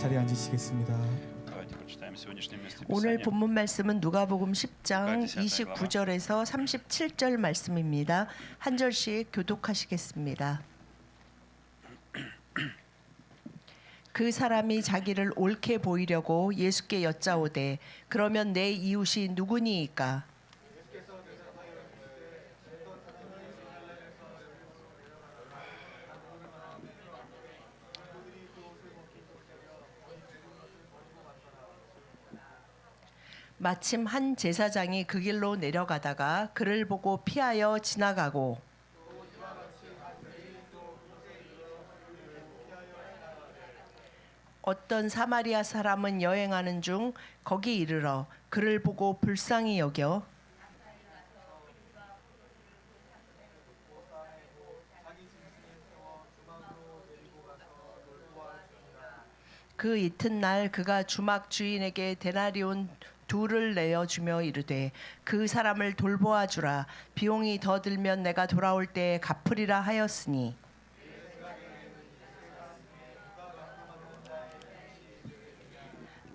자리에 앉으시겠습니다. Давайте прочитаем сегодняшнее место 오늘 Писания. 본문 말씀은 누가복음 10장 29절에서 37절 말씀입니다. 한 절씩 교독하시겠습니다. 그 사람이 자기를 옳게 보이려고 예수께 여짜오되 그러면 내 이웃이 누구니이까? 마침 한 제사장이 그 길로 내려가다가 그를 보고 피하여 지나가고 어떤 사마리아 사람은 여행하는 중 거기 이르러 그를 보고 불쌍히 여겨 그 이튿날 그가 주막 주인에게 데나리온 둘을 내어주며 이르되 그 사람을 돌보아 주라. 비용이 더 들면 내가 돌아올 때에 갚으리라 하였으니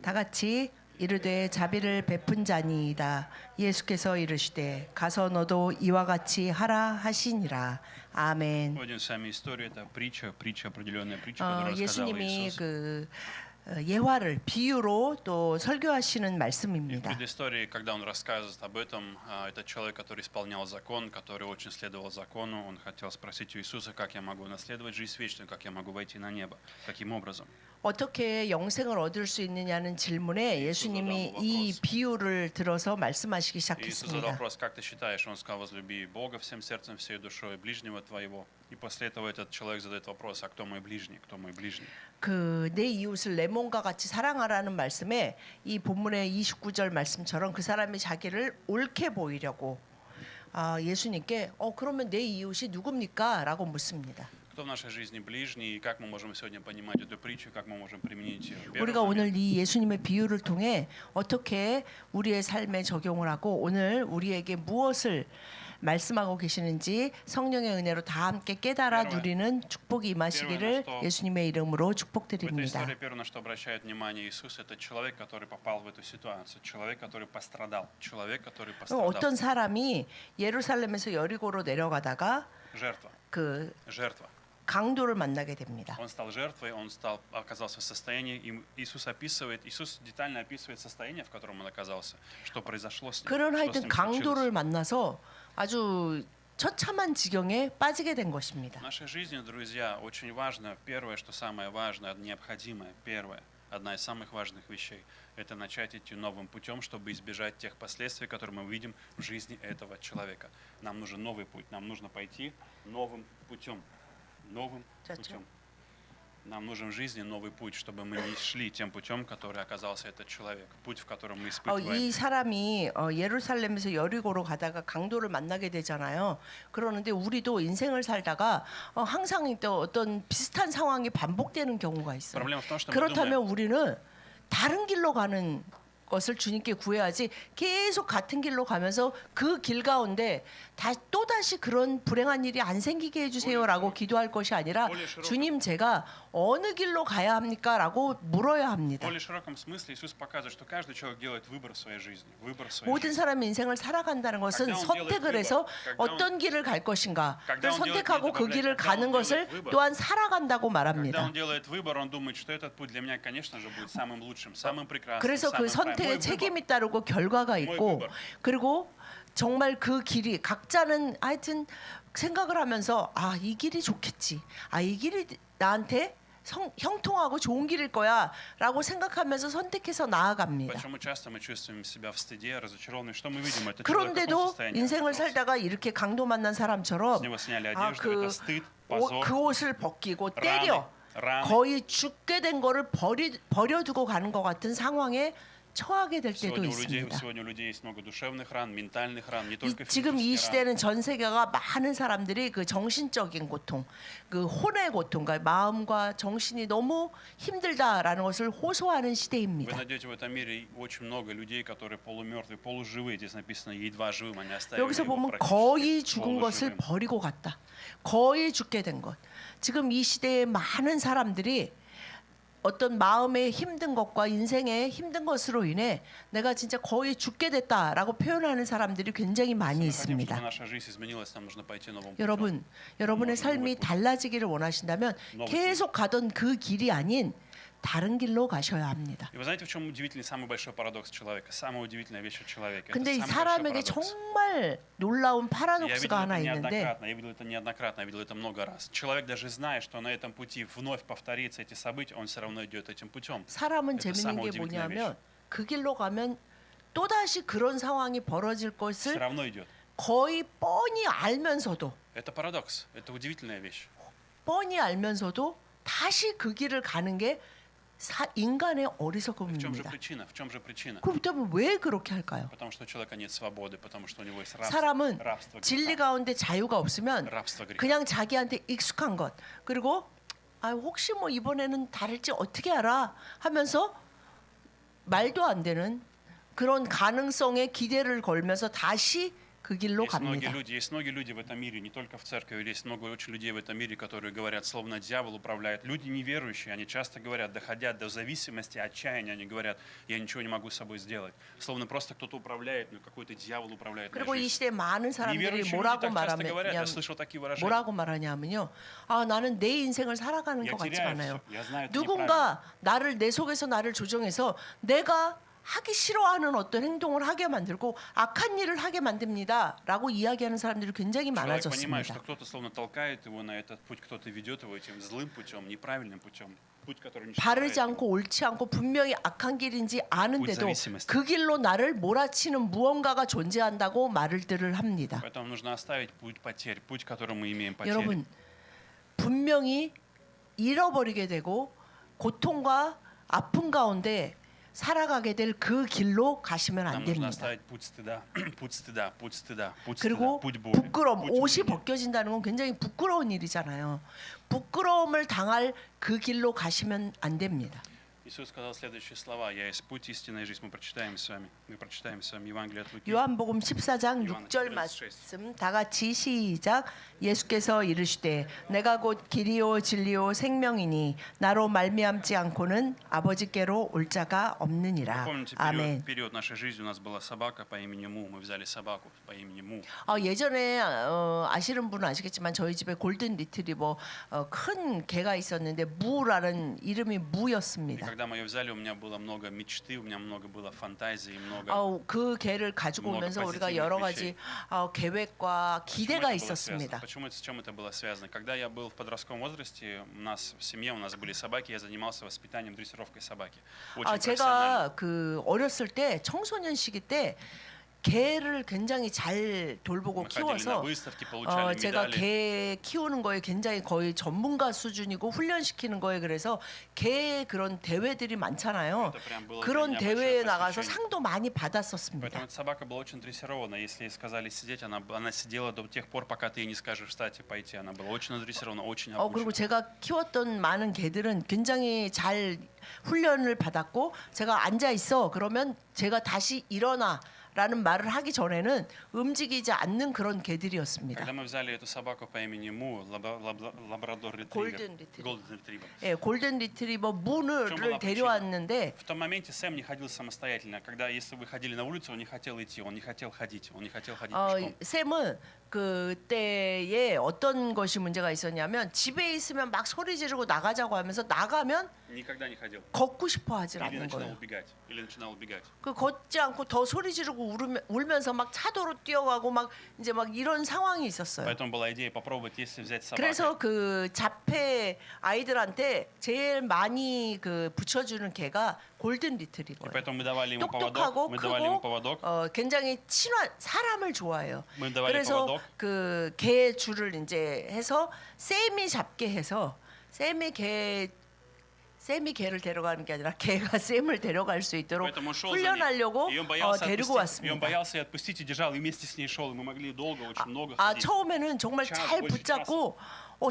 다 같이 이르되 자비를 베푼 자니이다. 예수께서 이르시되 가서 너도 이와 같이 하라 하시니라. 아멘. Сегодня с вами история, это притча, определенная притча, которую рассказал 예수님이 Иисус. 그 예화를 비유로 또 설교하시는 И в 말씀입니다. предыстории, когда он рассказывает об этом, это человек, который исполнял закон, который очень следовал закону. Он хотел спросить у Иисуса, как я могу наследовать жизнь вечную, как я могу войти на небо, каким образом. 어떻게 영생을 얻을 수 있느냐는 질문에 예수님이 이 비유를 들어서 말씀하시기 Иисус задал 시작했습니다. вопрос, как ты считаешь? Он сказал, возлюби Бога всем сердцем, всей душой, ближнего твоего. И после этого этот человек задает вопрос, а кто мой ближний? Кто мой ближний? 그 내 이웃을 내 몸과 같이 사랑하라는 말씀에 이 본문의 29절 말씀처럼 그 사람이 자기를 옳게 보이려고 예수님께 그러면 내 이웃이 누굽니까? 라고 묻습니다. Кто в нашей жизни ближний, и как мы можем сегодня понимать эту притчу, как мы можем применить ее? Первый 우리가 момент. 오늘 이 예수님의 비유를 통해 어떻게 우리의 삶에 적용을 하고 오늘 우리에게 무엇을 말씀하고 계시는지 성령의 은혜로 다 함께 깨달아 누리는 축복이 임하시기를 예수님의 이름으로 В этой 축복드립니다. истории первое, на что обращает внимание Иисус, это человек, который попал в эту ситуацию, человек, который пострадал, человек, который пострадал. 어떤 사람이 예루살렘에서 여리고로 내려가다가 Жертва, 그 жертва. 강도를 만나게 됩니다. Он стал жертвой, оказался в состоянии, и Иисус детально описывает состояние, в котором он оказался, что произошло с ним, 그런 что с 하여튼 ним 강도를 случилось. 만나서 아주 처참한 지경에 빠지게 된 것입니다. В нашей жизни, друзья, очень важно, первое, что самое важное, необходимое, первое, одна из самых важных вещей, это начать идти новым путем, чтобы избежать тех последствий, которые мы видим в жизни этого человека. Нам нужен новый путь, нам нужно пойти новым путем. Новым путем. Нам нужен в жизни новый путь, чтобы мы не шли тем путем, который оказался этот человек, путь, в котором мы испытываем. 이 사람이 예루살렘에서 여리고로 가다가 강도를 만나게 되잖아요. 그러는데 우리도 인생을 살다가 항상 또 어떤 비슷한 상황이 반복되는 경우가 있어요. Проблема в том, что мы 그렇다면 думаем, 우리는 다른 길로 가는 것을 주님께 구해야지 계속 같은 길로 가면서 그 길 가운데 또다시 그런 불행한 일이 안 생기게 해주세요라고 기도할 것이 아니라 주님 제가 어느 길로 가야 합니까? 라고 물어야 в 합니다. более широком смысле Иисус показывает, что каждый человек делает выбор в своей жизни. Выбор в своей 모든 жизни. 사람의 인생을 살아간다는 것은 선택을 해서 어떤 길을 갈 것인가를 선택하고 그 길을 가는 것을 또한 살아간다고 Когда 말합니다. он делает выбор, он думает, что этот путь для меня, конечно же, будет самым лучшим, самым прекрасным, 그래서 그 самым правильным. 선택에 Мой выбор. 책임이 따르고 결과가 있고 그리고 정말 그 길이 각자는 하여튼 생각을 하면서 이 길이 좋겠지. 이 길이 나한테 형통하고 좋은 길일 거야 라고 생각하면서 선택해서 나아갑니다. Почему часто мы чувствуем себя в стыде, разочарованными? Что мы видим? Это человек в каком 그런데도 состоянии 인생을 оказался? 살다가 이렇게 강도 만난 사람처럼 С него сняли одежду, это стыд, 그 позор, 옷을 벗기고 때려 rany. 거의 죽게 된 거를 버려두고 가는 것 같은 상황에 처하게 될 때도 있습니다. Сегодня у людей есть много душевных ран, ментальных ран, не только 지금 이 физических ран. 시대는 전 세계가 많은 사람들이 그 정신적인 고통, 그 혼의 고통, 그러니까 마음과 정신이 너무 힘들다라는 것을 호소하는 Вы 시대입니다. найдете в этом мире очень много людей, которые полумертвые, полуживые. Здесь написано едва живым, они оставили 여기서 его 보면 практически 거의 죽은 것을 полуживым. 버리고 갔다. 거의 죽게 된 것. 지금 이 시대의 많은 사람들이 어떤 마음의 힘든 것과 인생의 힘든 것으로 인해 내가 진짜 거의 죽게 됐다라고 표현하는 사람들이 굉장히 많이 Если мы хотим, чтобы 있습니다. наша жизнь изменилась, нам нужно пойти новым путем. 여러분의 삶이 달라지기를 원하신다면 계속 가던 그 길이 아닌 다른 길로 가셔야 합니다. И вы знаете, в чем удивительный, самый большой парадокс человека? Самая удивительная вещь у человека. 근데 이 Это самый большой 사람에게 парадокс. 정말 놀라운 Я 파라독스가 видел 하나 это 있는데 неоднократно, я видел это много раз. Человек даже зная, что на этом пути вновь повторится эти события, он все равно идет этим путем. 사람은 Это 재밌는 самая 게 удивительная 뭐냐면 그 길로 가면 또다시 그런 상황이 벌어질 Все 것을 равно идет. 거의 뻔히 알면서도 Это парадокс, это удивительная вещь. 다시 그 길을 가는 게 인간의 В чем же 어리석음입니다. причина? В чем же причина? 그렇다면 왜 그렇게 할까요? Потому что у человека нет свободы, потому что у него есть рабство, 사람은 рабство 진리 греха. 가운데 자유가 없으면 Рабство греха. 그냥 자기한테 익숙한 것 그리고 혹시 뭐 이번에는 다를지 어떻게 알아 하면서 말도 안 되는 그런 가능성에 기대를 걸면서 다시 그 길로 갑니다. Есть многие люди в этом мире, не только в церкви, есть много очень людей в этом мире, которые говорят, словно дьявол управляет. Люди неверующие, они часто говорят, доходя до зависимости, отчаяния, они говорят, я ничего не могу с собой сделать. Словно просто кто-то управляет, ну какой-то дьявол управляет моей 그리고 이 жизнью. 시대 많은 사람들이 Неверующие люди 뭐라고 так часто говорят, я 말하면 слышал такие выражения. 뭐라고 말하냐면요. 나는 내 인생을 살아가는 Я 것 같지 теряю 않아요. все, я знаю, это неправильно. 누군가 내 속에서 나를 조정해서 내가 하기 싫어하는 어떤 행동을 하게 만들고 악한 일을 하게 만듭니다라고 이야기하는 사람들이 굉장히 Человек понимает, что 많아졌습니다. кто-то словно толкает его на этот путь, кто-то ведет его этим злым путем, неправильным путем, путь, который не 바르지 считает. 않고 옳지 않고 분명히 악한 길인지 아는데도 зависимости. 그 길로 나를 몰아치는 무언가가 존재한다고 말들을 합니다. Поэтому нужно оставить путь потерь, путь, который мы имеем потери. 여러분 분명히 잃어버리게 되고 고통과 아픔 가운데 살아가게 될 그 길로 가시면 안 Нам нужно 됩니다. оставить путь стыда, путь стыда, путь стыда, путь стыда, 그리고 путь боли, 부끄러움, путь 옷이 унижения. 벗겨진다는 건 굉장히 부끄러운 일이잖아요. 부끄러움을 당할 그 길로 가시면 안 됩니다. Иисус сказал следующие слова: «Я есть путь, истинная жизнь». Мы прочитаем с вами Евангелие от Луки. 요한복음 14장 요한 6절 14절. 말씀 다 같이 시작. 예수께서 이르시되 내가 곧 길이요 진리요 생명이니 나로 말미암지 않고는 아버지께로 올 자가 없느니라. Помните, 아멘. период нашей жизни у нас была собака по имени Му. Мы взяли собаку по имени Му. 예전에 아시는 분은 아시겠지만 저희 집에 골든 리트리버 큰 개가 있었는데 무라는 이름이 И 무였습니다. когда мы ее взяли, у меня было много мечты, у меня много было фантазий, много. 그 개를 가지고 много 오면서 우리가 позитивных 여러 가지 계획과 Почему 기대가 это было связано? 있었습니다. С чем это было связано? Когда я был в подростковом возрасте, у нас в семье у нас были собаки, я занимался воспитанием, дрессировкой собаки. Очень профессионально. 제가 그 어렸을 때 청소년 시기 때 개를 굉장히 잘 돌보고 Мы ходили на 키워서 выставки, получали 제가 медали. 개 키우는 거에 굉장히 거의 전문가 수준이고 훈련시키는 거에 그래서 개 그런 대회들이 많잖아요. Это прям было для 그런 меня 대회에 большое 나가서 посвящение. 상도 많이 받았었습니다. Поэтому эта собака была очень дрессирована. Если ей сказали сидеть, она сидела до тех пор, пока ты ей не скажешь встать и пойти. Она была очень надрессирована, очень 그리고 обучена. 제가 키웠던 많은 개들은 굉장히 잘 훈련을 받았고 제가 앉아 있어 그러면 제가 다시 일어나라는 말을 하기 전에는 움직이지 않는 그런 개들이었습니다. Когда мы взяли эту собаку по имени Му, лабрадор Golden ретривер, Retriever. Golden Retriever. 예, 골든 리트리버 무를 была 데려왔는데 В том моменте Сэм не ходил самостоятельно. Когда, если вы ходили на улицу, он не хотел идти, он не хотел ходить, он не хотел ходить пешком. 샘은 그때에 어떤 것이 문제가 있었냐면 집에 있으면 막 소리 지르고 나가자고 하면서 나가면 Никогда не ходил. 걷고 싶어 하질 Или 않는 начинал 거예요. убегать, или начинал убегать. 그 걷지 않고 더 소리 지르고 울면서 막 차도로 뛰어가고 막 이제 막 이런 상황이 있었어요. Поэтому была идея попробовать, если взять собаку. 그래서 그 자폐 아이들한테 제일 많이 그 붙여주는 개가 골든 И 리트리버예요. поэтому мы давали ему 똑똑하고 поводок. Мы давали ему 크고 поводок. 굉장히 친한 사람을 좋아해요. Мы давали 그래서 поводок. 그 개 줄을 이제 해서 쌤이 잡게 해서 쌤이 개를 데려가는 게 아니라 개가 쌤을 데려갈 수 있도록 Поэтому он шел за ней. 훈련하려고 И он боялся 데리고 отпустить. И он 왔습니다. боялся отпустить и держал, и вместе с ней шел. И мы могли долго, очень много 아 ходить. 처음에는 정말 час, 잘 больше 붙잡고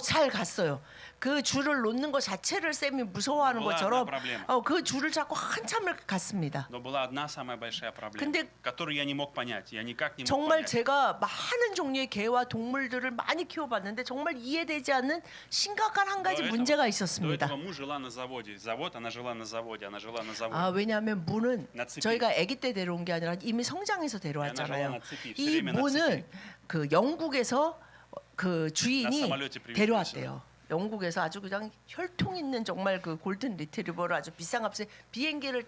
잘 갔어요. 그 줄을 놓는 것 자체를 쌤이 무서워하는 Была 것처럼 одна проблема. 그 줄을 잡고 한참을 갔습니다. Но была одна самая большая проблема, 근데 которую я не мог понять. Я никак не мог 정말 понять. 제가 많은 종류의 개와 동물들을 많이 키워봤는데 정말 이해되지 않는 심각한 한 가지 문제가 До 있었습니다. этого му жила на заводе. Завод, она жила на заводе, она жила на заводе. 왜냐하면 무는 나 ጽ피. 저희가 아기 때 데려온 게 아니라 이미 성장해서 야, 데려왔잖아요. 나 ጽ피. 이 все время на 무는 그 영국에서 그 주인이 나 사말료티 프리미엄 데려왔대요. 영국에서 아주 그냥 혈통 있는 정말 그 골든 리트리버를 아주 비싼 값에 비행기를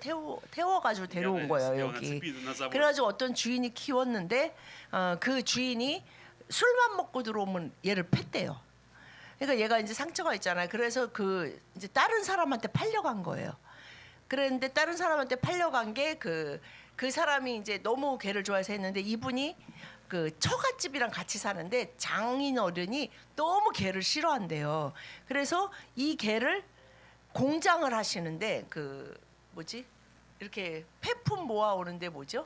태워가지고 데려온 거예요 여기. 그래가지고 어떤 주인이 키웠는데 그 주인이 술만 먹고 들어오면 얘를 팼대요. 그러니까 얘가 이제 상처가 있잖아요. 그래서 그 이제 다른 사람한테 팔려간 거예요. 그랬는데 다른 사람한테 팔려간 게 그 사람이 이제 너무 개를 좋아해서 했는데 이분이 그 처갓집이랑 같이 사는데 장인 어른이 너무 개를 싫어한대요. 그래서 이 개를 공장을 하시는데 그 뭐지 이렇게 폐품 모아오는데 뭐죠?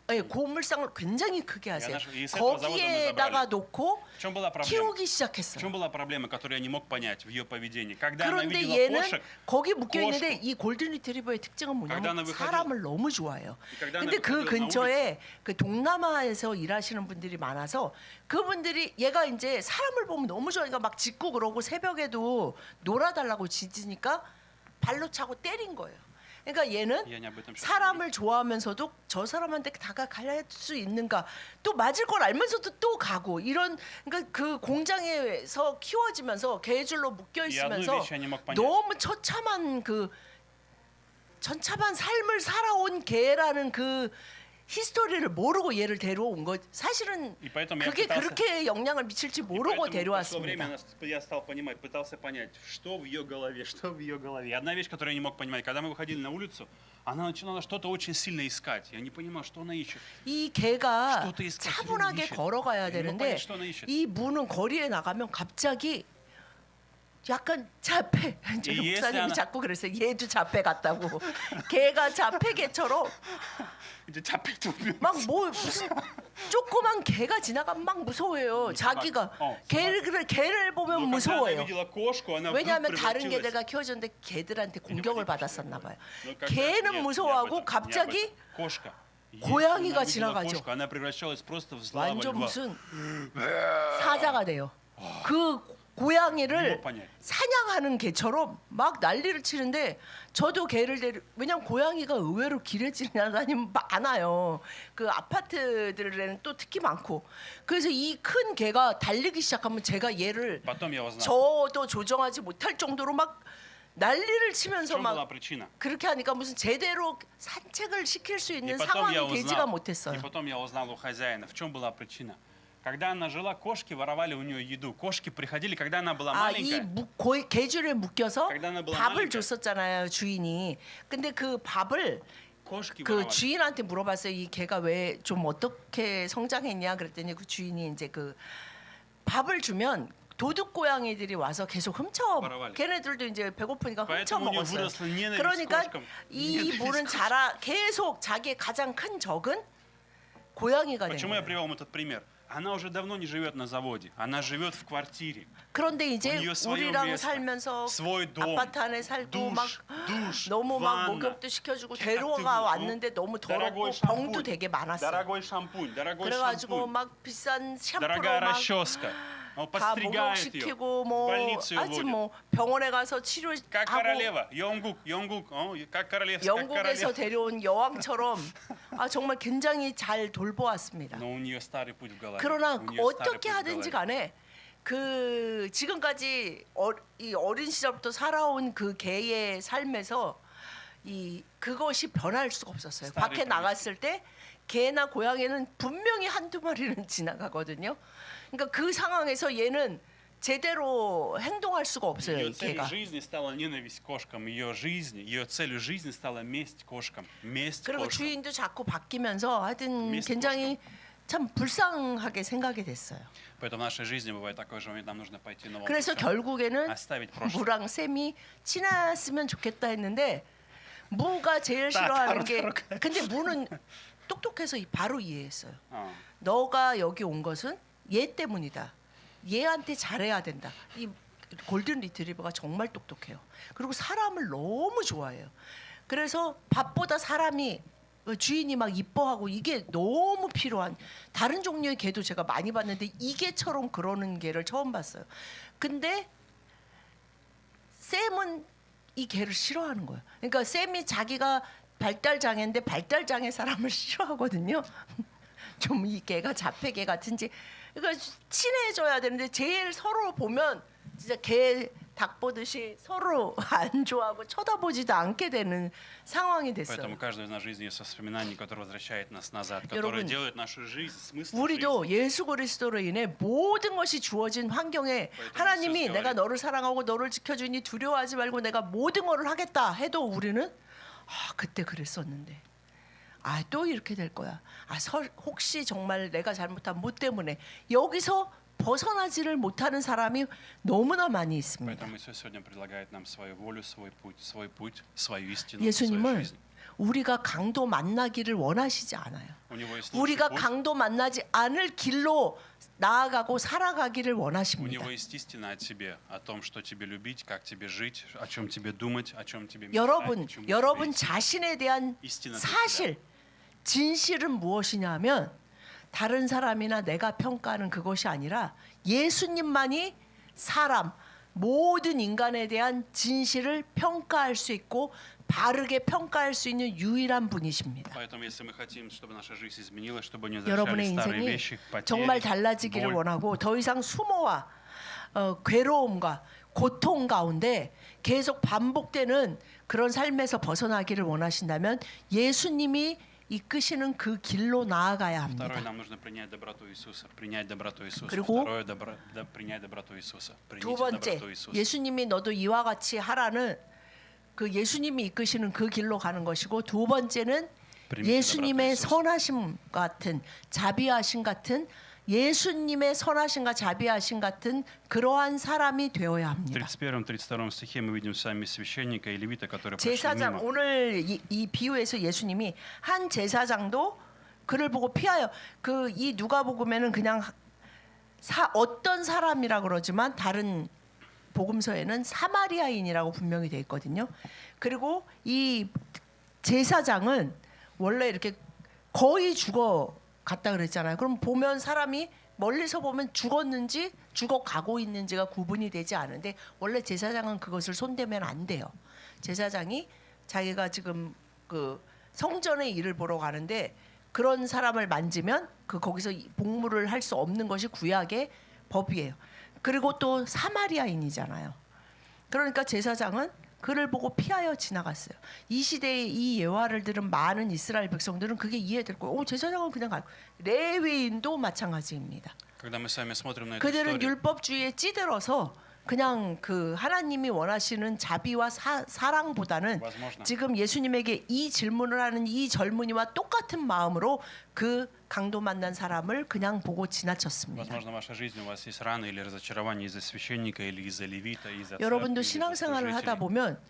예, 고물상을 굉장히 크게 하세요. 거기에다가 놓고 В чем была проблема? 키우기 В 시작했어요. чем была проблема, которую я не мог понять в ее поведении? Когда она 그런데 видела 얘는 кошек, 거기 묶여 있는데 이 골든 리트리버의 특징은 когда 뭐냐면 она выходила- 사람을 너무 좋아해요. когда она 근데 그 выходила на 근처에 그 동남아에서 일하시는 분들이 많아서 그분들이 얘가 이제 사람을 보면 너무 좋아하니까 막 짖고 그러고 새벽에도 놀아달라고 짖으니까 발로 차고 때린 거예요. 그러니까 얘는 Я не об этом сейчас 사람을 좋아하면서도 저 사람한테 다가갈 수 있는가 또 맞을 걸 알면서도 또 가고 이런 그러니까 그 공장에서 키워지면서 개줄로 묶여 있으면서 вещь я не мог понять. 너무 처참한 삶을 살아온 개라는 그 히스토리를 모르고 얘를 데려온 거 사실은 И поэтому я 그게 пытался- 그렇게 영향을 미칠지 И 모르고 поэтому прошло время, 데려왔습니다. я стал понимать, пытался понять, что в ее голове, что в ее голове. И одна вещь, которую я не мог понимать, когда мы выходили на улицу, она начинала что-то очень сильно искать. Я не понимал, что она ищет. 이 개가 что-то искать, 차분하게 ищет. 걸어가야 Я не мог 되는데 понять, что она ищет. 이 문은 거리에 나가면 갑자기 약간 자폐. 저희 이 목사님이 예스 자꾸 그랬어요. 얘도 자폐 같다고. 개가 자폐개처럼 이제 잡히도 막 뭐 무슨 조그만 개가 지나가면 막 무서워해요. 자기가 개를 보면 Но когда она 무서워요. видела кошку, она вдруг 왜냐하면 다른 превратилась. 개들과 키워줬는데 개들한테 공격을 받았었나 봐요. Но когда- 개는 нет, не об 무서워하고 этом, 갑자기 не об этом. кошка. 고양이가 Если она видела 지나가죠. кошку, она превращалась просто в злого 완전 льва. 무슨 사자가 돼요. 그 Не 고양이를 мог понять. 사냥하는 개처럼 막 난리를 치는데 저도 개를 왜냐면 고양이가 의외로 길에 지나다니면 많아요. 그 아파트들에는 또 특히 많고 그래서 이 큰 개가 달리기 시작하면 제가 얘를 Потом я узнал, 저도 조정하지 못할 정도로 막 난리를 в 치면서 чем была 막 причина. 그렇게 하니까 무슨 제대로 산책을 시킬 수 И 있는 потом я 상황이 되지가 узнал, 못했어요. и потом я узнал у хозяина, в чем была причина. Когда она жила, кошки воровали у нее еду. Кошки приходили, когда она была 이 маленькая. 개줄에 묶여서 когда она была 밥을 маленькая, 줬었잖아요 주인이. 근데 그 밥을 кошки 그 воровали. 주인한테 물어봤어요. 이 개가 왜 좀 어떻게 성장했냐 그랬더니 그 주인이 이제 그 밥을 주면 도둑 고양이들이 와서 계속 훔쳐 바라발리. 걔네들도 이제 배고프니까 훔쳐 поэтому у нее 먹었어요. выросла ненависть к 그러니까 кошкам. 이 ненависть 물은 к 계속 자기의 가장 큰 적은 고양이가 된 Почему я 거예요. привел вам этот пример? Она уже давно не живет на заводе, она живет в квартире. 그런데 이제 у нее свое 우리랑 место, 살면서 свой дом, 아파트 안에 살고 막 душ, 너무 막 ванна, 목욕도 시켜주고 как 데려가 ты, 왔는데 너무 дорогой 더럽고 병도 шампунь, 되게 많았어요. дорогой шампунь, дорогой 그래가지고 шампунь, 막 비싼 샴푸로 дорогая 막 расческа. Он 다 подстригает ее, 목욕시키고 в 뭐 больницу ее 하여튼 водит. 뭐 병원에 가서 Как 치료하고 королева, 영국, как королевская, как 영국에서 королева. 데려온 여왕처럼 정말 굉장히 잘 돌보았습니다. Но у нее старый путь в голове. 그러나 у неё старый 어떻게 путь в 하든지 голове. 간에 그 지금까지 이 어린 시절부터 살아온 그 개의 삶에서 그것이 변할 수가 없었어요. 스타일이 밖에 나갔을 때 개나 고양이는 분명히 한두 마리는 지나가거든요. 그러니까 그 상황에서 얘는 제대로 행동할 수가 없어요. Ее 이 целью 개가. жизни стала ненависть к кошкам. Ее целью жизни стала месть кошкам. Месть 그리고 кошкам. 주인도 자꾸 바뀌면서 하여튼 미스 굉장히 참 불쌍하게 생각이 됐어요. Поэтому в нашей жизни бывает такой же момент, нам нужно пойти новым 그래서 путем. 결국에는 оставить прошлое. 무랑 쌤이 친했으면 좋겠다 했는데 무가 제일 싫어하는 게 근데 무는 똑똑해서 바로 이해했어요. 아, 너가 여기 온 것은 얘 때문이다. 얘한테 잘해야 된다. 이 골든 리트리버가 정말 똑똑해요. 그리고 사람을 너무 좋아해요. 그래서 밥보다 사람이 주인이 막 이뻐하고 이게 너무 필요한 다른 종류의 개도 제가 많이 봤는데 이 개처럼 그러는 개를 처음 봤어요. 근데 샘은 이 개를 싫어하는 거예요. 그러니까 샘이 자기가 발달 장애인데 발달 장애 사람을 싫어하거든요. 좀 이 개가 자폐개 같은지. 그러니까 친해져야 되는데 제일 서로 보면 진짜 개 닭 보듯이 서로 안 좋아하고 쳐다보지도 않게 되는 상황이 됐어요. Поэтому каждый из нашей жизни есть воспоминания, которые возвращают нас назад, 여러분, которые делают нашу жизнь, смысл жизни. 우리도 예수 그리스도로 인해 모든 것이 주어진 환경에 하나님이 내가 너를 사랑하고 너를 지켜주니 두려워하지 말고 내가 모든 것을 하겠다 해도 우리는 그때 그랬었는데 또 이렇게 될 거야. 혹시 정말 내가 잘못한 뭐 때문에 여기서 벗어나지를 못하는 사람이 너무나 많이 있습니다. Поэтому Иисус сегодня предлагает нам свою волю, свой путь, свою истину, свою 예수님은 жизнь. 우리가 강도 만나기를 원하시지 않아요. У него есть 우리가 лучший путь. 강도 만나지 않을 길로 나아가고 살아가기를 У 원하십니다. него есть истина о тебе, о том, что тебе любить, как тебе жить, о чем тебе думать, о чем тебе мечтать, 여러분, к чему 여러분 тебе идти. 자신에 대한 истина для 사실, 진실은 무엇이냐면 다른 사람이나 내가 평가하는 그것이 아니라 예수님만이 사람, 모든 인간에 대한 진실을 평가할 수 있고 바르게 평가할 수 있는 유일한 분이십니다. Поэтому, если мы хотим, чтобы наша жизнь изменилась, чтобы не 여러분의 возвращались старые 인생이 вещи, 정말 потери, 달라지기를 боль, 원하고 더 이상 수모와 괴로움과 고통 가운데 계속 반복되는 그런 삶에서 벗어나기를 원하신다면 예수님이 이끄시는 그 길로 나아가야 Второе, 합니다. нам нужно принять доброту Иисуса. Принять доброту Иисуса. 그리고 Второе, принять доброту Иисуса. 두 Примите 번째, доброту Иисуса. 예수님이 너도 이와 같이 하라는 그 예수님이 이끄시는 그 길로 가는 것이고 두 번째는 예수님의 선하심 같은 자비하심 같은 예수님의 선하심과 자비하심 같은 그러한 사람이 되어야 В 합니다. 31-32 стихе мы видим сами священника и левита, которые прошли 제사장 мимо. 오늘 이 비유에서 예수님이 한 제사장도 그를 보고 피하여 그 이 누가복음에는 그냥 어떤 사람이라 그러지만 다른 복음서에는 사마리아인이라고 분명히 돼 있거든요. 그리고 이 제사장은 원래 이렇게 거의 죽어 갔다 그랬잖아요. 그럼 보면 사람이 멀리서 보면 죽었는지 죽어가고 있는지가 구분이 되지 않은데 원래 제사장은 그것을 손대면 안 돼요. 제사장이 자기가 지금 그 성전의 일을 보러 가는데 그런 사람을 만지면 거기서 복무를 할 수 없는 것이 구약의 법이에요. 그리고 또 사마리아인이잖아요. 그러니까 제사장은 그를 보고 피하여 지나갔어요. 이 시대에 이 예화를 들은 많은 이스라엘 백성들은 그게 이해될 거예요. 제사장은 그냥 가요. 레위인도 마찬가지입니다. Когда мы с вами смотрим на эту 그들은 историю, 율법주의에 찌들어서 그냥 그 하나님이 원하시는 자비와 사랑보다는 возможно, 지금 예수님에게 이 질문을 하는 이 젊은이와 똑같은 마음으로 그 강도 만난 사람을 그냥 보고 지나쳤습니다. возможно, в вашей жизни у вас есть раны или разочарования из-за священника или из-за левита, из-за 여러분도 церкви, из-за 신앙생활을 하다 служителей. 보면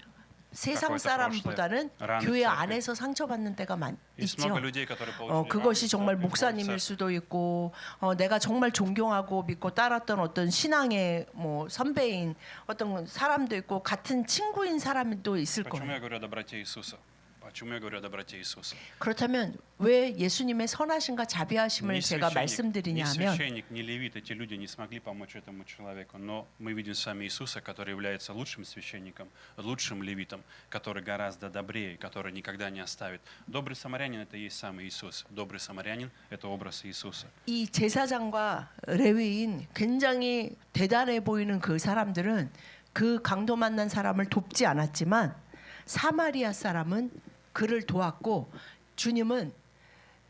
세상 사람보다는 교회 안에서 상처받는 때가 Есть 있죠. много людей, которые получили 그것이 раны в 정말 церкви, 목사님일 수도 있고 내가 정말 존경하고 믿고 따랐던 어떤 신앙의 뭐 선배인 어떤 사람도 있고 같은 친구인 사람도 있을 Почему 거예요. я говорю о доброте Иисуса? Почему я говорю о доброте Иисуса? 그렇다면 왜 예수님의 선하심과 자비하심을 제가 ни 말씀드리냐 하면 священник, ни левит, эти люди не смогли помочь этому человеку. Но мы видим с вами Иисуса, который является лучшим священником, лучшим левитом, который гораздо добрее, который никогда не оставит. Добрый самарянин — это и есть сам Иисус. Добрый самарянин — это образ Иисуса. 이 제사장과 레위인 굉장히 대단해 보이는 그 사람들은 그 강도 만난 사람을 돕지 않았지만 사마리아 사람은 그를 도왔고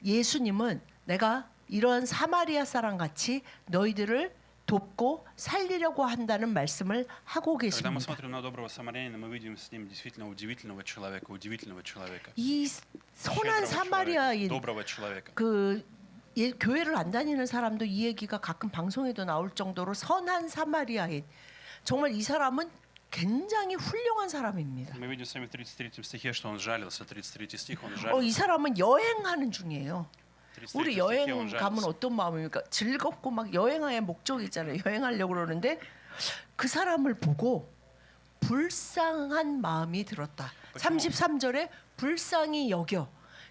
예수님은 내가 이러한 사마리아 사람 같이 너희들을 돕고 살리려고 한다는 말씀을 하고 Когда мы 계십니다. смотрим на доброго самарянина, мы видим с ним действительно удивительного человека. 이 선한 щедрого 사마리아인 человека, доброго человека. 교회를 안 다니는 사람도 이 얘기가 가끔 방송에도 나올 정도로 선한 사마리아인 정말 이 사람은 굉장히 훌륭한 사람입니다. Мы видим с вами в 33 стихе, что он жалился. 33 стих, он 이 жалился. 사람은 여행하는 중이에요. 우리 33 여행 стихе он 가면 жалится. 어떤 마음입니까? 즐겁고 막 여행의 목적이 있잖아요. 여행하려고 그러는데 그 사람을 보고 불쌍한 마음이 들었다. 33절에 불쌍히 여겨.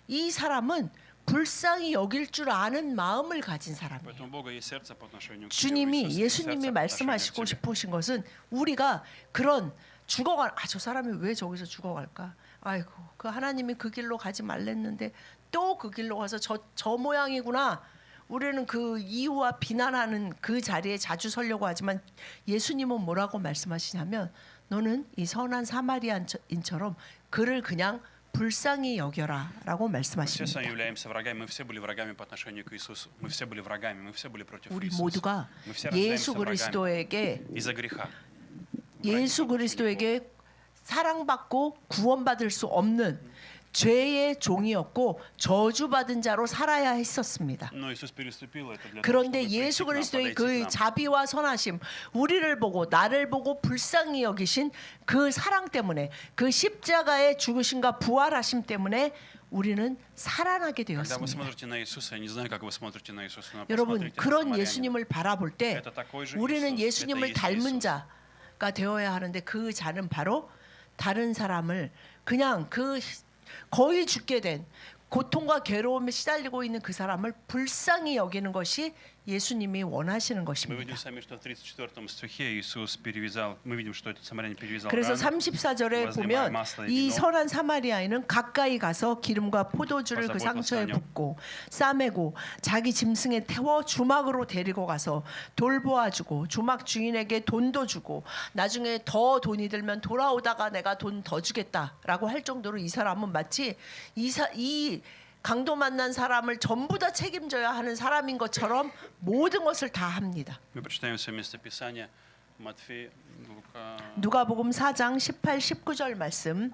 이 사람은 불쌍히 여길 줄 아는 마음을 가진 사람이에요. Поэтому у Бога есть сердце по отношению к тебе. у 주님이 Иисуса есть 예수님이 сердце по отношению к 말씀하시고 тебе. 싶으신 것은 우리가 그런 죽어갈 저 사람이 왜 저기서 죽어갈까? 아이고 그 하나님이 그 길로 가지 말랬는데 또 그 길로 가서 저 모양이구나. 우리는 그 이유와 비난하는 그 자리에 자주 서려고 하지만 예수님은 뭐라고 말씀하시냐면 너는 이 선한 사마리아인처럼 그를 그냥 불쌍히 여겨라라고 Мы все с 말씀하십니다. вами являемся врагами, мы все были врагами по отношению к Иисусу. Мы все были врагами, мы все были против 우리 Иисуса. 모두가 Мы все 예수 рождаемся врагами 그리스도에게 из-за греха. 예수 그리스도에게 사랑받고 구원받을 수 없는 죄의 종이었고 저주받은 자로 살아야 했었습니다. Но Иисус переступил это для того, 그런데 чтобы 예수 прийти к нам, 그리스도의 подойти к 그 нам. 자비와 선하심, 우리를 보고 나를 보고 불쌍히 여기신 그 사랑 때문에 그 십자가의 죽으심과 부활하심 때문에 우리는 살아나게 Когда вы 되었습니다. смотрите на Иисуса, я не знаю, как вы смотрите на Иисуса, но 여러분 посмотрите на 그런 самарянина. 예수님을 바라볼 때 Это такой же 우리는 Иисус, 예수님을 это есть 닮은 Иисус. 자가 되어야 하는데 그 자는 바로 다른 사람을 그냥 그 거의 죽게 된 고통과 괴로움에 시달리고 있는 그 사람을 불쌍히 여기는 것이 예수님이 원하시는 Мы 것입니다. видим сами, что в 34 стихе Иисус перевязал, мы видим, что этот самарянин перевязал 그래서 рану, 34절에 보면 이 선한 사마리아인은 가까이 가서 기름과 포도주를 그 상처에 붓고 싸매고 자기 짐승에 태워 주막으로 데리고 가서 돌보아주고 주막 주인에게 돈도 주고 나중에 더 돈이 들면 돌아오다가 내가 돈 더 주겠다라고 할 정도로 이 사람은 마치 이 강도 만난 사람을 전부 다 책임져야 하는 사람인 것처럼 모든 것을 다 합니다. Мы прочитаем все местописания. Матфей, Лука. 누가복음 4장 18, 19절 말씀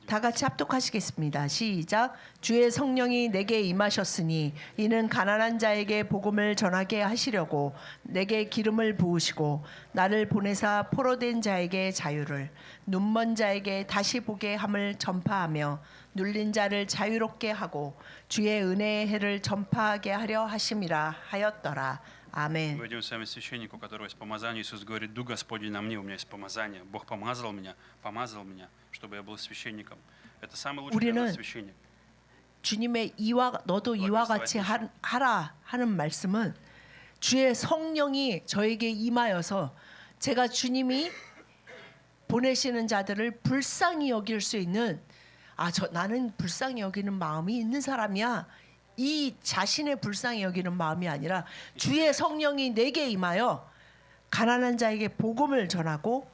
다 같이 합독하시겠습니다. 시작. 주의 성령이 내게 임하셨으니 이는 가난한 자에게 복음을 전하게 하시려고 내게 기름을 부으시고 나를 보내사 포로된 자에게 자유를 눈먼 자에게 다시 보게 함을 전파하며 눌린 자를 자유롭게 하고 주의 은혜의 해를 전파하게 하려 하심이라 하였더라. 아멘. Мы идем с вами священнику, у которого есть помазание. Иисус говорит: «Дух Господень на мне, у меня есть помазание». Бог помазал меня, чтобы я был священником. Это самый лучший для нас 우리는 священник. 주님의 너도 이와 같이 하라 하는 말씀은 주의 성령이 저에게 임하여서 제가 주님이 보내시는 자들을 불쌍히 여길 수 있는 나는 불쌍히 여기는 마음이 있는 사람이야. 이 자신의 불쌍히 여기는 마음이 아니라 주의 성령이 내게 임하여 가난한 자에게 복음을 전하고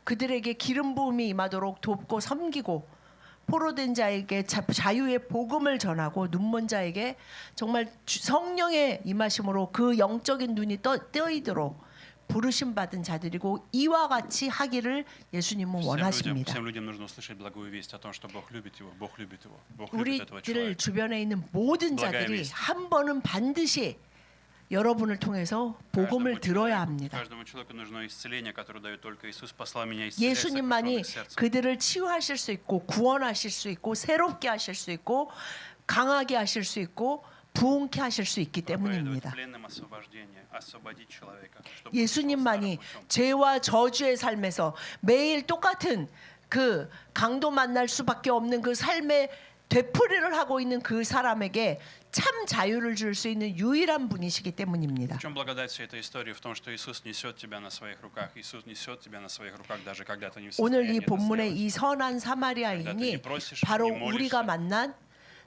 그들에게 기름 부음이 임하도록 돕고 섬기고 포로된 자에게 자유의 복음을 전하고 눈먼 자에게 정말 성령의 임하심으로 그 영적인 눈이 뜨이도록 부르심 받은 자들이고 이와 같이 하기를 예수님은 원하십니다. Всем людям нужно услышать благую весть о том, что Бог любит его, Бог любит его, Бог любит этого 우리들 человека. 주변에 있는 모든 자들이 한 번은 반드시 여러분을 통해서 복음을 들어야 합니다. Каждому человеку нужно исцеление, которое дает только Иисус. Послал меня исцелять 예수님만이 сокрушенных сердцем. 그들을 치유하실 수 있고 구원하실 수 있고 새롭게 하실 수 있고 강하게 하실 수 있고 부흥케 하실 수 있기 때문입니다. Пленным освобождение, освободить человека, чтобы 예수님만이 он стал старым путем. 죄와 저주의 삶에서 매일 똑같은 그 강도 만날 수밖에 없는 그 삶의 되풀이를 하고 있는 그 사람에게 참 자유를 줄 수 있는 유일한 분이시기 때문입니다. В чем благодать всей этой истории? В том, что Иисус несет тебя на своих руках. Иисус несет тебя на своих руках, даже когда ты не в 오늘 이 состоянии это 본문의 сделать. 이 선한 사마리아인이 바로 우리가 만난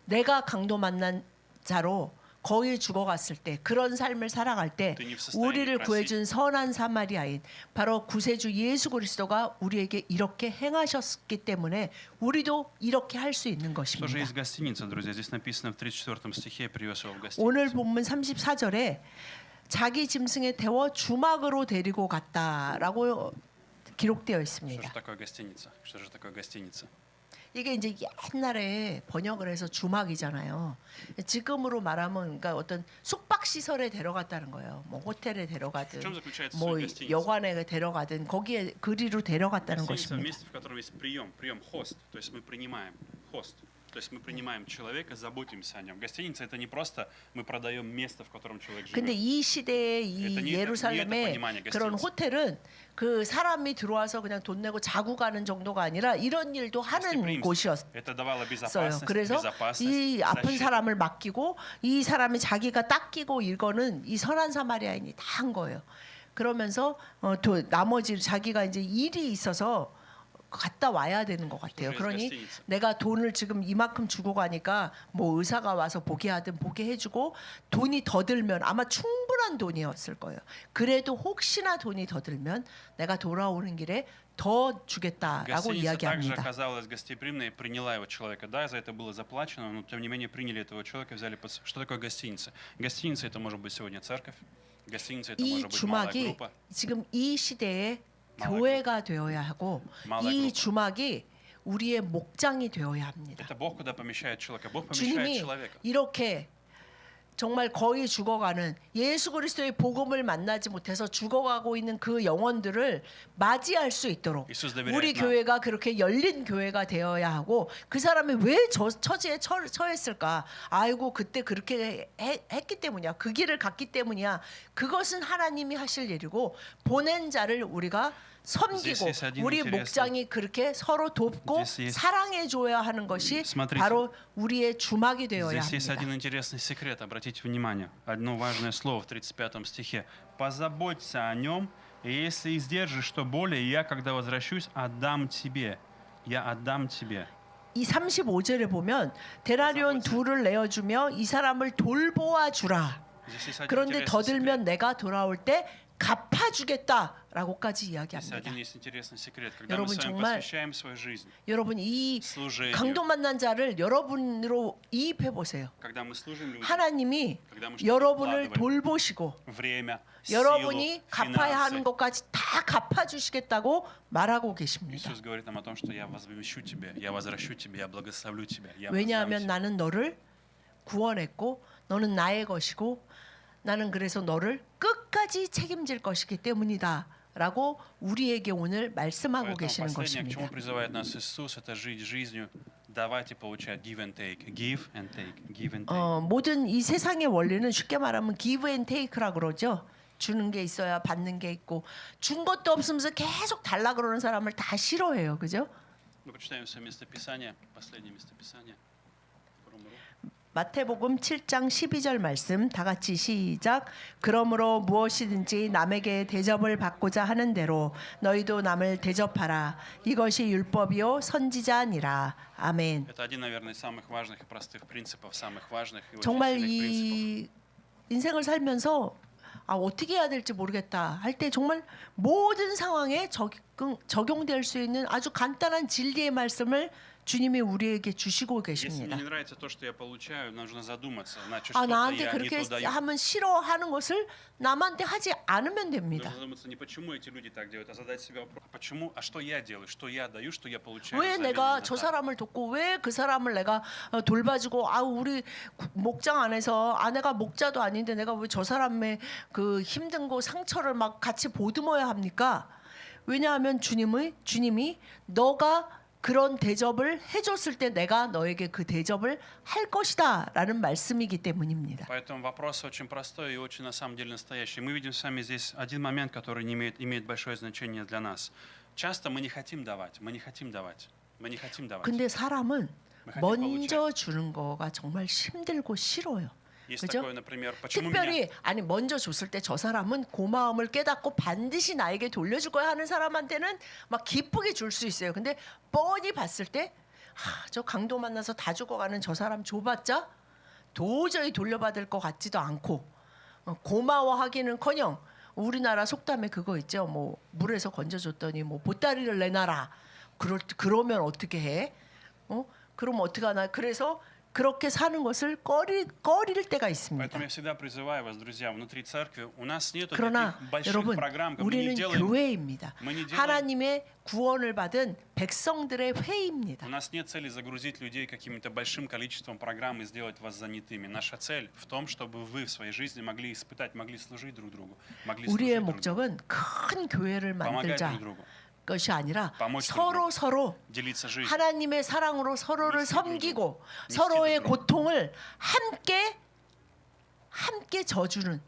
내가 강도 만난 자로 거의 죽어갔을 때 그런 삶을 살아갈 때 우리를 구해준 선한 사마리아인 바로 구세주 예수 그리스도가 우리에게 이렇게 행하셨기 때문에 우리도 이렇게 할 수 있는 Что же 것입니다. есть гостиница, друзья? Здесь написано в 34 стихе: «Привез его в гостиницу». 오늘 본문 34절에 자기 짐승에 태워 주막으로 데리고 갔다라고 기록되어 Что 있습니다. же такое гостиница? Что же такое гостиница? 이게 이제 옛날에 번역을 해서 주막이잖아요. 지금으로 말하면 그러니까 어떤 숙박 시설에 데려갔다는 거예요. 뭐 호텔에 데려가든 В чем заключается 뭐 суть гостиницы? 여관에 데려가든 거기에 그리로 데려갔다는 Гостиница — 것입니다. место, в котором есть прием, хост. То есть мы принимаем, хост. То есть мы принимаем человека, заботимся о нем. Гостиница это не просто мы продаем место, в котором человек 근데 живет. 이 시대의 Это 이 не 예루살렘의 это понимание 그런 гостиницы. 호텔은 그 사람이 들어와서 그냥 돈 내고 자고 가는 정도가 아니라 이런 일도 하는 Гостеприимство. 곳이었어요. Это давало безопасность, 그래서 이 아픈 защиту. 사람을 맡기고 이 사람이 자기가 닦이고 이거는 이 선한 사마리아인이 다 한 거예요. 그러면서 나머지 자기가 이제 일이 있어서 갔다 와야 되는 것 같아요. 그래서 그러니 gостиница. 내가 돈을 지금 이만큼 주고 가니까 뭐 의사가 와서 보게 하든 보게 해주고 돈이 더 들면 아마 충분한 돈이었을 거예요. 그래도 혹시나 돈이 더 들면 내가 돌아오는 길에 더 주겠다라고 Гостиница также 이야기합니다. оказалась гостеприимной и приняла его человека. Да, за это было заплачено, но тем не менее приняли этого человека, взяли под... Что такое гостиница? Гостиница это может быть сегодня церковь, гостиница это 이 может быть малая 주막이 группа. 지금 이 시대에 말하고. 교회가 되어야 하고 말하고. 이 주막이 우리의 목장이 되어야 합니다. Это Бог куда помещает человека. Бог помещает 주님이 человека. 이렇게 정말 거의 죽어가는 예수 그리스도의 복음을 만나지 못해서 죽어가고 있는 그 영혼들을 맞이할 수 있도록 예수 도веряет 우리 нам. 교회가 그렇게 열린 교회가 되어야 하고 그 사람이 왜 저 처지에 처했을까? 아이고 그때 그렇게 했기 때문이야. 그 길을 갔기 때문이야. 그것은 하나님이 하실 일이고 보낸 자를 우리가 섬기고 Здесь есть один 우리 интересный- 목장이 그렇게 서로 돕고 Здесь есть- 사랑해 줘야 하는 것이 Смотрите. 바로 우리의 주막이 되어야 Здесь есть 합니다. один интересный секрет. Обратите внимание. Одно важное слово в 35 стихе. «Позаботься о нем, и если издержишь что более, я, когда возвращусь, отдам тебе». Я отдам тебе. 이 35절에 보면 데나리온 둘을 내어주며 이 사람을 돌보아 주라. Здесь есть один 그런데 더 интересный 들면 секрет. 내가 돌아올 때 갚아주겠다라고까지 Здесь 이야기합니다. один есть интересный секрет. Когда мы 여러분, с вами 정말 посвящаем свою жизнь 여러분 이 служению, 강도 만난 자를 여러분으로 이입해 보세요. когда мы служим людям, 하나님이 когда мы что-то 여러분을 вкладываем, 돌보시고 время, 여러분이 силу, 갚아야 하는 финансы. 것까지 다 갚아주시겠다고 말하고 계십니다. Иисус говорит нам о том, что я возмещу тебе, я возвращу тебе, я благословлю тебя, я 왜냐하면 воздам тебе. 나는 너를 구원했고 너는 나의 것이고 나는 그래서 너를 끝까지 책임질 것이기 때문이다라고 우리에게 오늘 말씀하고 Поэтому 계시는 последнее, к чему 것입니다. призывает нас Иисус, это жить жизнью, давать и получать, give and take, give and take, give and take. 모든 이 세상의 원리는 쉽게 말하면 give and take라 그러죠. 주는 게 있어야 받는 게 있고 준 것도 없으면서 계속 달라 그러는 사람을 다 싫어해요. 그죠? Мы прочитаем все местописание, последнее местописание. 마태복음 7장 12절 말씀 다 같이 시작. 그러므로 무엇이든지 남에게 대접을 받고자 하는 대로 너희도 남을 대접하라. 이것이 율법이요 선지자니라. 아멘. Это один, наверное, из самых важных и простых принципов, самых важных и очень 정말 сильных принципов. 이 인생을 살면서 어떻게 해야 될지 모르겠다 할 때 정말 모든 상황에 적용될 수 있는 아주 간단한 진리의 말씀을 주님이 우리에게 주시고 Если мне 계십니다. не нравится то, что я получаю, нужно задуматься, значит, 아 что-то 나한테 я не 그렇게 то даю. 하면 싫어하는 것을 남한테 하지 않으면 됩니다. Нужно задуматься не почему эти люди так делают, а задать себе вопрос, почему, а что я делаю, что я даю, что я получаю. 왜 взамен 내가 именно 저 так. 사람을 돕고 왜 그 사람을 내가 돌봐주고 우리 목장 안에서 내가 목자도 아닌데 내가 왜 저 사람의 그 힘든 거 상처를 막 같이 보듬어야 합니까? 왜냐하면 주님이 너가 그런 대접을 해줬을 때 내가 너에게 그 대접을 할 것이다라는 말씀이기 때문입니다. Поэтому вопрос очень простой и очень на самом деле настоящий. Мы видим с вами здесь один момент, который не имеет большое значение для нас. Часто мы не хотим давать, мы не хотим давать, мы не хотим давать. 근데 사람은 Мы хотим 먼저 주는 거가 정말 힘들고 싫어요. Есть 그죠? такое, например, почему меня... 특별히 먼저 줬을 때 저 사람은 고마움을 깨닫고 반드시 나에게 돌려줄 거야 하는 사람한테는 막 기쁘게 줄 수 있어요. 근데 뻔히 봤을 때 저 강도 만나서 다 죽어가는 저 사람 줘봤자 도저히 돌려받을 것 같지도 않고 고마워하기는커녕 우리나라 속담에 그거 있죠. 뭐 물에서 건져줬더니 뭐 보따리를 내놔라. 그러면 어떻게 해? 그럼 어떻게 하나? 그래서 그렇게 사는 것을 꺼릴 때가 있습니다. Поэтому я всегда призываю вас, друзья, внутри церкви у нас нет 그러나 таких больших 여러분 программ, мы не 우리는 делаем. 교회입니다. Мы не делаем. 하나님의 구원을 받은 백성들의 회의입니다. У нас нет цели загрузить людей каким-то большим количеством программ и сделать вас занятыми. Наша цель в том, чтобы вы в своей жизни могли испытать, могли служить друг другу, могли служить 우리의 друг другу, 목적은 큰 교회를 помогать 만들자. друг другу. 것이 아니라 Помочь 서로 друг 서로 делиться жизнью. 하나님의 사랑으로 서로를 미스터 섬기고 미스터 서로의 друг. 고통을 함께 져주는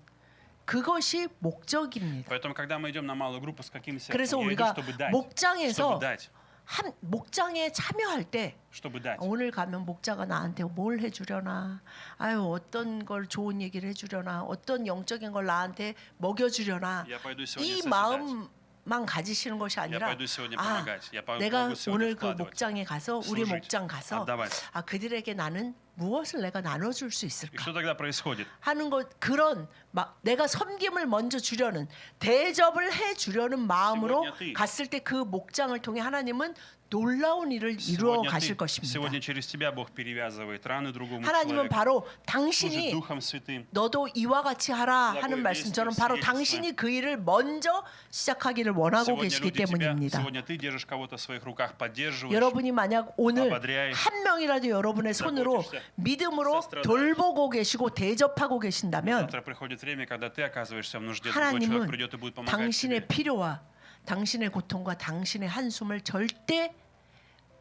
그것이 목적입니다. Поэтому, когда мы идем на малую группу, с каким 그래서 сердцем? Я иду, 우리가 чтобы дать. 목장에서 Чтобы дать. 한 목장에 참여할 때 Чтобы dать. 오늘 가면 목자가 나한테 뭘 해주려나, 아유 어떤 걸 좋은 얘기를 해주려나, 어떤 영적인 걸 나한테 먹여주려나, Я pойду сегодня 이 созидать. 마음만 가지시는 것이 Я 아니라 пойду сегодня 아 помогать. Я 내가 могу сегодня 오늘 그 вкладывать. 목장에 가서 우리 служить, 목장 가서 отдавать. 아 그들에게 나는 무엇을 내가 나눠줄 수 И 있을까 что тогда происходит? 하는 것, 그런 내가 섬김을 먼저 주려는, 대접을 해 주려는 마음으로 сегодня ты. 갔을 때 그 목장을 통해 하나님은 놀라운 일을 이루어 가실 것입니다. сегодня через тебя Бог перевязывает раны другому 하나님은 человеку. 바로 служит 당신이 Духом Святым. 너도 이와 같이 하라 하는 благое 말씀처럼 действие, 바로 свидетельство. 당신이 그 일을 먼저 시작하기를 원하고 Сегодня 계시기 люди тебя, 때문입니다. сегодня ты держишь кого-то в своих руках, поддерживаешь. 여러분이 만약 오늘 ободряешь, 한 명이라도 여러분의 손으로 заботишься, 믿음으로 сострадаешь. 돌보고 계시고 대접하고 계신다면 Завтра приходит время, когда ты оказываешься в нужде, другой человек 하나님은 придет и будет помогать 당신의 тебе. 필요와 당신의 고통과 당신의 한숨을 절대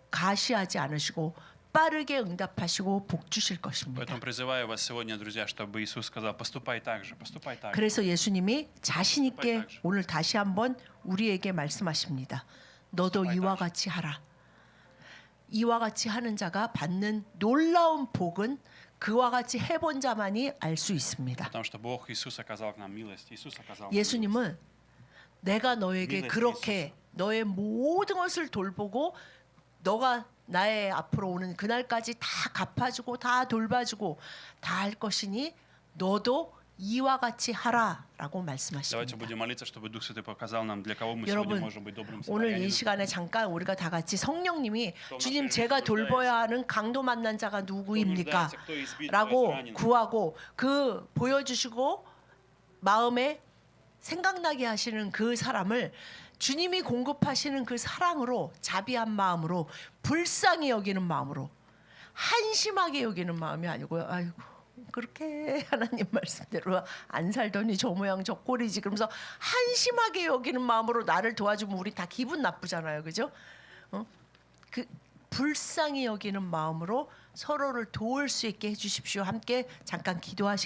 가시하지 않으시고 빠르게 응답하시고 복 주실 것입니다. Поэтому призываю вас сегодня, друзья, чтобы Иисус сказал: поступай так же, поступай так же. 그래서 예수님이 자신 있게 오늘 다시 한번 우리에게 말씀하십니다. 너도 이와 같이 하라. 이와 같이 하는 자가 받는 놀라운 복은 그와 같이 해본 자만이 알 수 있습니다. Потому что Бог Иисус оказал к нам милость. Иисус оказал нам милость. 예수님은 내가 너에게 믿는 그렇게 너의 모든 것을 돌보고 너가 나의 앞으로 오는 그날까지 다 갚아주고 다 돌봐주고 다 할 것이니 너도 이와 같이 하라라고 Давайте 말씀하십니다. будем молиться, чтобы Дух Святой показал нам, для кого мы сегодня 여러분, можем быть добрым 오늘 이 самарянином. 시간에 잠깐 우리가 다 같이 성령님이 또 주님 나를 제가 위해서 돌봐야 하는 강도 만난 자가 누구입니까? нуждается, кто избит, кто 라고 изранен. 구하고 그 보여주시고 마음에 생각나게 하시는 그 사람을 주님이 공급하시는 그 사랑으로, 자비한 마음으로, 불쌍히 여기는 마음으로, 한심하게 여기는 마음이 아니고요. 아이고 그렇게 하나님 말씀대로 안 살더니 저 모양 저 꼴이지 그러면서 한심하게 여기는 마음으로 나를 도와주면 우리 다 기분 나쁘잖아요, 그죠? 그 불쌍히 여기는 마음으로 서로를 도울 수 있게 해주십시오. 함께 잠깐 기도하시.